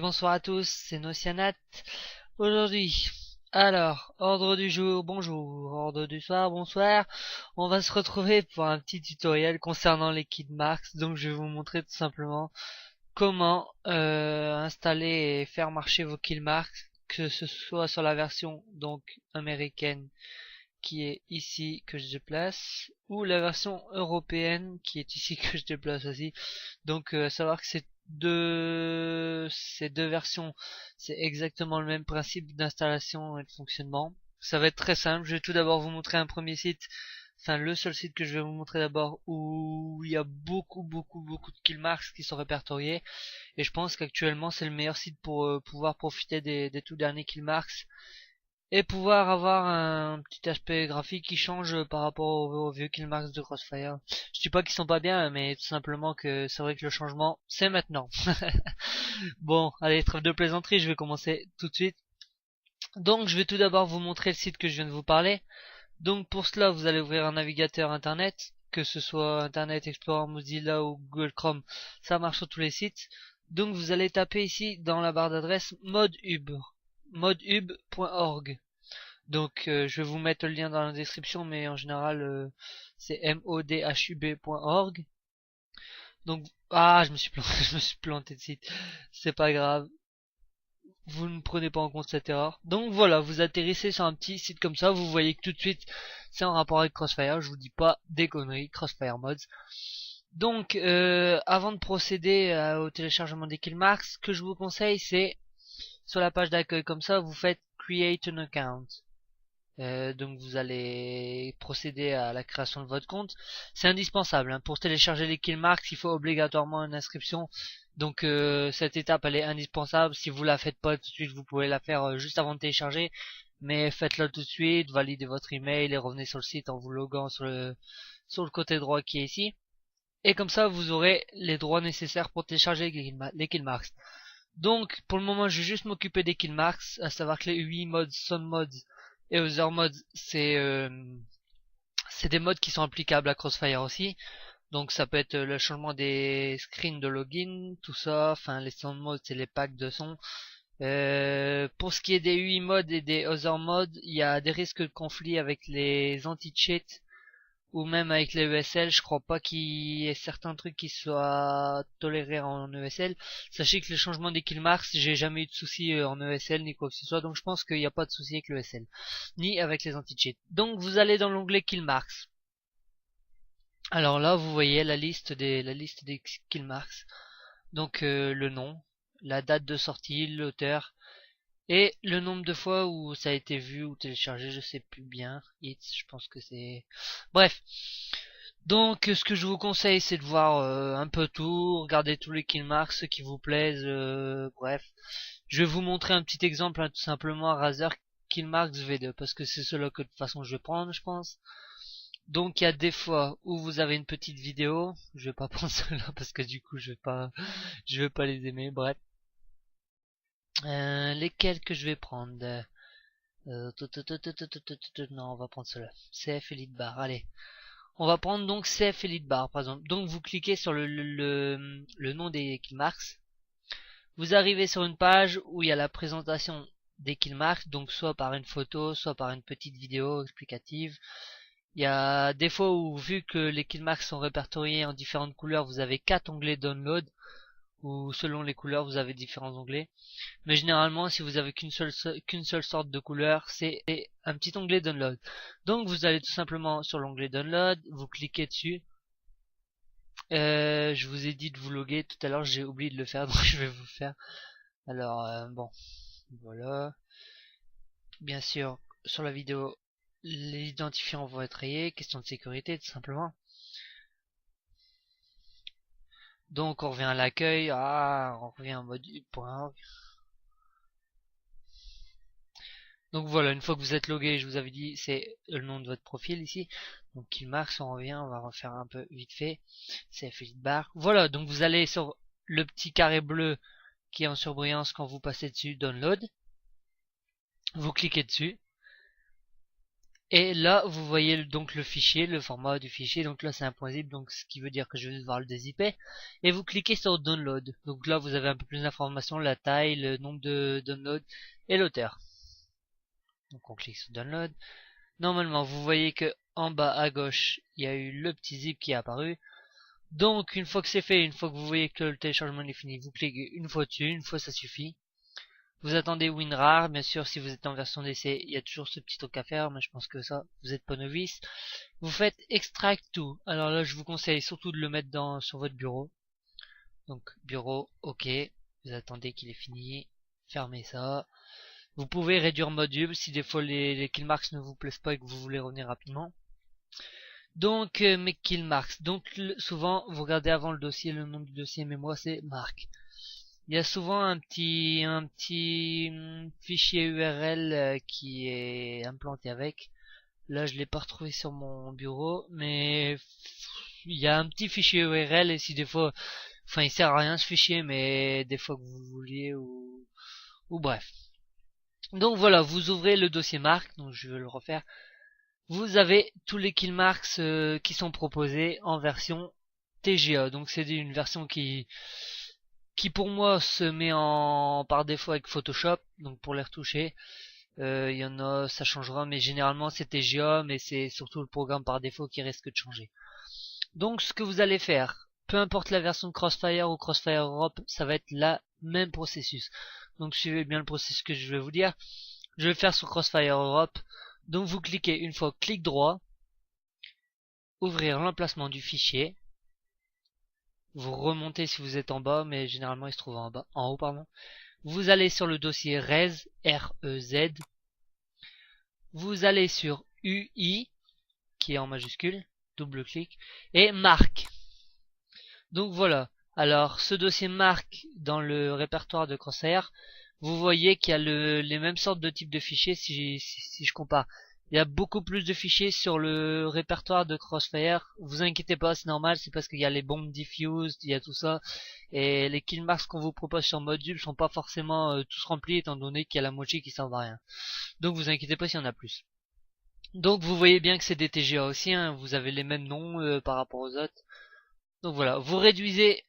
bonsoir à tous, c'est Nocianat. Aujourd'hui, alors, ordre du jour, bonjour, ordre du soir, bonsoir. On va se retrouver pour un petit tutoriel concernant les key marks. Donc je vais vous montrer tout simplement comment installer et faire marcher vos kill marks, que ce soit sur la version donc américaine qui est ici que je déplace, ou la version européenne qui est ici que je déplace aussi. Donc savoir que ces deux versions, c'est exactement le même principe d'installation et de fonctionnement. Ça va être très simple. Je vais tout d'abord vous montrer un premier site, enfin le seul site que je vais vous montrer d'abord, où il y a beaucoup de kill marks qui sont répertoriés, et je pense qu'actuellement c'est le meilleur site pour pouvoir profiter des tout derniers kill marks et pouvoir avoir un petit aspect graphique qui change par rapport aux vieux killmarks de Crossfire. Je dis pas qu'ils sont pas bien, mais tout simplement que c'est vrai que le changement, c'est maintenant. Bon, allez, trêve de plaisanterie, je vais commencer tout de suite. Donc, je vais tout d'abord vous montrer le site que je viens de vous parler. Donc, pour cela, vous allez ouvrir un navigateur internet, que ce soit Internet Explorer, Mozilla ou Google Chrome, ça marche sur tous les sites. Donc, vous allez taper ici dans la barre d'adresse modhub.org. Donc je vais vous mettre le lien dans la description, mais en général c'est modhub.org. Donc je me suis planté, je me suis planté de site. C'est pas grave. Vous ne prenez pas en compte cette erreur. Donc voilà, vous atterrissez sur un petit site comme ça, vous voyez que tout de suite c'est en rapport avec Crossfire. Je vous dis pas des conneries, Crossfire Mods. Donc avant de procéder au téléchargement des killmarks, ce que je vous conseille, c'est sur la page d'accueil comme ça, vous faites Create an account. Donc vous allez procéder à la création de votre compte. C'est indispensable, hein. Pour télécharger les killmarks, il faut obligatoirement une inscription. Donc cette étape elle est indispensable. Si vous la faites pas tout de suite, vous pouvez la faire juste avant de télécharger. Mais faites-le tout de suite, validez votre email et revenez sur le site en vous loguant sur le côté droit qui est ici. Et comme ça vous aurez les droits nécessaires pour télécharger les killmarks. Donc pour le moment je vais juste m'occuper des killmarks, à savoir que les UI mods, Sun mods et Other mods, c'est des mods qui sont applicables à Crossfire aussi. Donc ça peut être le changement des screens de login, tout ça. Enfin les sound mods c'est les packs de son. Pour ce qui est des UI mods et des Other mods, il y a des risques de conflit avec les anti-cheats ou même avec les ESL. Je crois pas qu'il y ait certains trucs qui soient tolérés en ESL. Sachez que le changement des killmarks, j'ai jamais eu de soucis en ESL ni quoi que ce soit, donc je pense qu'il n'y a pas de souci avec l'ESL ni avec les anti-cheats. Donc vous allez dans l'onglet killmarks. Alors là vous voyez la liste des killmarks. Donc le nom, la date de sortie, l'auteur et le nombre de fois où ça a été vu ou téléchargé, je sais plus bien. Je pense que c'est... Bref. Donc ce que je vous conseille c'est de voir un peu tout, regarder tous les killmarks, ceux qui vous plaisent, bref. Je vais vous montrer un petit exemple, hein, tout simplement, Razer Killmarks V2, parce que c'est cela que de toute façon je vais prendre, je pense. Donc il y a des fois où vous avez une petite vidéo, je vais pas prendre cela parce que du coup je vais pas les aimer, bref. Lesquels que je vais prendre? Non, on va prendre cela. CF Elite Bar, allez. On va prendre donc CF Elite Bar par exemple. Donc vous cliquez sur le nom des killmarks. Vous arrivez sur une page où il y a la présentation des killmarks, donc soit par une photo, soit par une petite vidéo explicative. Il y a des fois où, vu que les killmarks sont répertoriés en différentes couleurs, vous avez 4 onglets download, ou selon les couleurs vous avez différents onglets. Mais généralement si vous avez qu'une seule sorte de couleur, c'est un petit onglet download. Donc vous allez tout simplement sur l'onglet download, vous cliquez dessus. Je vous ai dit de vous loguer tout à l'heure, j'ai oublié de le faire, donc je vais vous le faire. Alors bon, voilà. Bien sûr, sur la vidéo, les identifiants vont être rayés, question de sécurité tout simplement. Donc on revient à l'accueil, on revient en mode .org. Donc voilà, une fois que vous êtes logué, je vous avais dit, c'est le nom de votre profil ici. Donc killmarks, on revient, on va refaire un peu vite fait. C'est Elite Bar. Voilà, donc vous allez sur le petit carré bleu qui est en surbrillance quand vous passez dessus, download. Vous cliquez dessus. Et là, vous voyez donc le fichier, le format du fichier. Donc là, c'est un point zip, donc ce qui veut dire que je vais devoir le dézipper. Et vous cliquez sur Download. Donc là, vous avez un peu plus d'informations, la taille, le nombre de downloads et l'auteur. Donc on clique sur Download. Normalement, vous voyez que en bas à gauche, il y a eu le petit zip qui est apparu. Donc, une fois que c'est fait, une fois que vous voyez que le téléchargement est fini, vous cliquez une fois dessus, une fois ça suffit. Vous attendez WinRAR, bien sûr, si vous êtes en version d'essai, il y a toujours ce petit truc à faire, mais je pense que ça, vous n'êtes pas novice. Vous faites Extract tout. Alors là, je vous conseille surtout de le mettre sur votre bureau. Donc, bureau, OK. Vous attendez qu'il est fini. Fermez ça. Vous pouvez réduire module si des fois les killmarks ne vous plaisent pas et que vous voulez revenir rapidement. Donc, mes killmarks. Donc, souvent, vous regardez avant le dossier, le nom du dossier, mais moi, c'est marque. Il y a souvent un petit fichier URL qui est implanté avec. Là, je l'ai pas retrouvé sur mon bureau, mais il y a un petit fichier URL et si des fois, enfin, il sert à rien ce fichier, mais des fois que vous vouliez ou bref. Donc voilà, vous ouvrez le dossier marque, donc je vais le refaire. Vous avez tous les killmarks qui sont proposés en version TGA. Donc c'est une version qui pour moi se met en par défaut avec Photoshop, donc pour les retoucher. Il y en a, ça changera, mais généralement c'est TGA, mais c'est surtout le programme par défaut qui risque de changer. Donc ce que vous allez faire, peu importe la version de Crossfire ou Crossfire Europe, ça va être le même processus. Donc suivez bien le processus que je vais vous dire. Je vais faire sur Crossfire Europe. Donc vous cliquez une fois, clic droit, ouvrir l'emplacement du fichier. Vous remontez si vous êtes en bas, mais généralement il se trouve en haut, pardon. Vous allez sur le dossier REZ, R-E-Z. Vous allez sur UI, qui est en majuscule, double clic, et marque. Donc voilà. Alors, ce dossier marque dans le répertoire de Crossfire, vous voyez qu'il y a les mêmes sortes de types de fichiers si je compare. Il y a beaucoup plus de fichiers sur le répertoire de Crossfire. Vous inquiétez pas, c'est normal, c'est parce qu'il y a les bombes diffused, il y a tout ça. Et les killmarks qu'on vous propose sur module sont pas forcément tous remplis étant donné qu'il y a la moitié qui servent à rien. Donc vous inquiétez pas s'il y en a plus. Donc vous voyez bien que c'est des TGA aussi, hein, vous avez les mêmes noms par rapport aux autres. Donc voilà, vous réduisez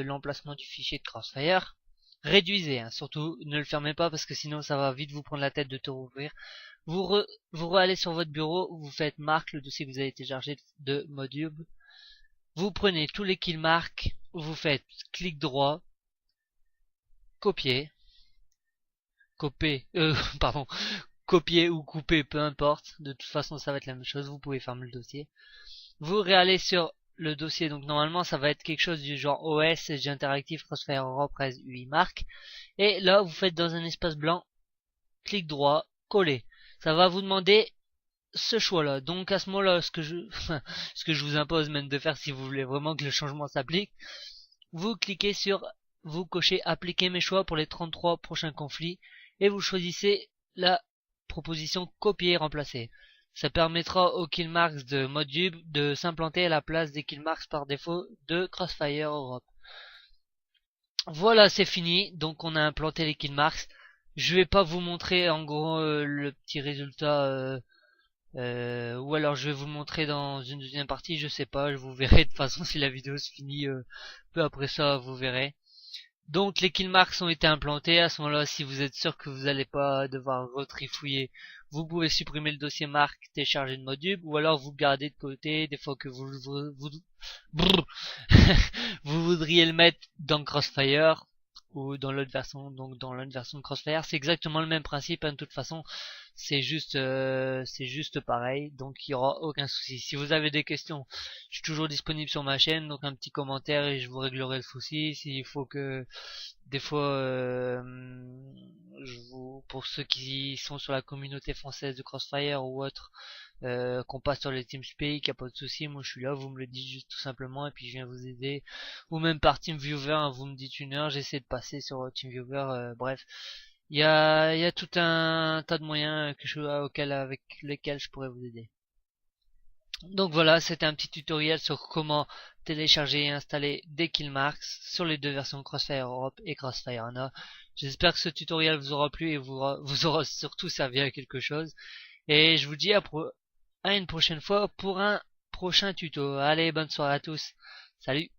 l'emplacement du fichier de Crossfire. Réduisez, hein, surtout ne le fermez pas parce que sinon ça va vite vous prendre la tête de tout rouvrir. Vous allez sur votre bureau, vous faites marque le dossier que vous avez téléchargé de Modube. Vous prenez tous les killmarks, vous faites clic droit, copier, pardon, copier ou couper, peu importe. De toute façon, ça va être la même chose. Vous pouvez fermer le dossier. Vous réallez sur le dossier, donc normalement ça va être quelque chose du genre OS, SG Interactive, Crossfire Europe, REZ, UI Mark. Et là, vous faites dans un espace blanc, clic droit, coller. Ça va vous demander ce choix-là. Donc à ce moment-là, ce que je vous impose même de faire si vous voulez vraiment que le changement s'applique, vous cliquez sur, vous cochez appliquer mes choix pour les 33 prochains conflits et vous choisissez la proposition copier et remplacer. Ça permettra aux killmarks de Modube de s'implanter à la place des killmarks par défaut de Crossfire Europe. Voilà, c'est fini. Donc on a implanté les killmarks. Je vais pas vous montrer en gros le petit résultat, ou alors je vais vous le montrer dans une deuxième partie. Je sais pas, je vous verrai de toute façon si la vidéo se finit peu après ça, vous verrez. Donc les killmarks ont été implantés. À ce moment-là, si vous êtes sûr que vous n'allez pas devoir retrifouiller, vous pouvez supprimer le dossier marque, télécharger de Modube, ou alors vous le gardez de côté, des fois que vous voudriez le mettre dans Crossfire ou dans l'autre version, donc dans l'autre version de Crossfire. C'est exactement le même principe, hein, de toute façon. C'est juste pareil, donc il y aura aucun souci. Si vous avez des questions, je suis toujours disponible sur ma chaîne, donc un petit commentaire et je vous réglerai le souci. S'il faut que des fois, pour ceux qui sont sur la communauté française de Crossfire ou autre, qu'on passe sur les TeamSpeak, y a pas de souci, moi je suis là, vous me le dites juste tout simplement et puis je viens vous aider. Ou même par TeamViewer, hein, vous me dites une heure, j'essaie de passer sur TeamViewer, bref. Il y a tout un tas de moyens avec lesquels je pourrais vous aider. Donc voilà, c'était un petit tutoriel sur comment télécharger et installer des killmarks sur les deux versions Crossfire Europe et Crossfire Anna. J'espère que ce tutoriel vous aura plu et vous aura surtout servi à quelque chose. Et je vous dis à une prochaine fois pour un prochain tuto. Allez, bonne soirée à tous. Salut!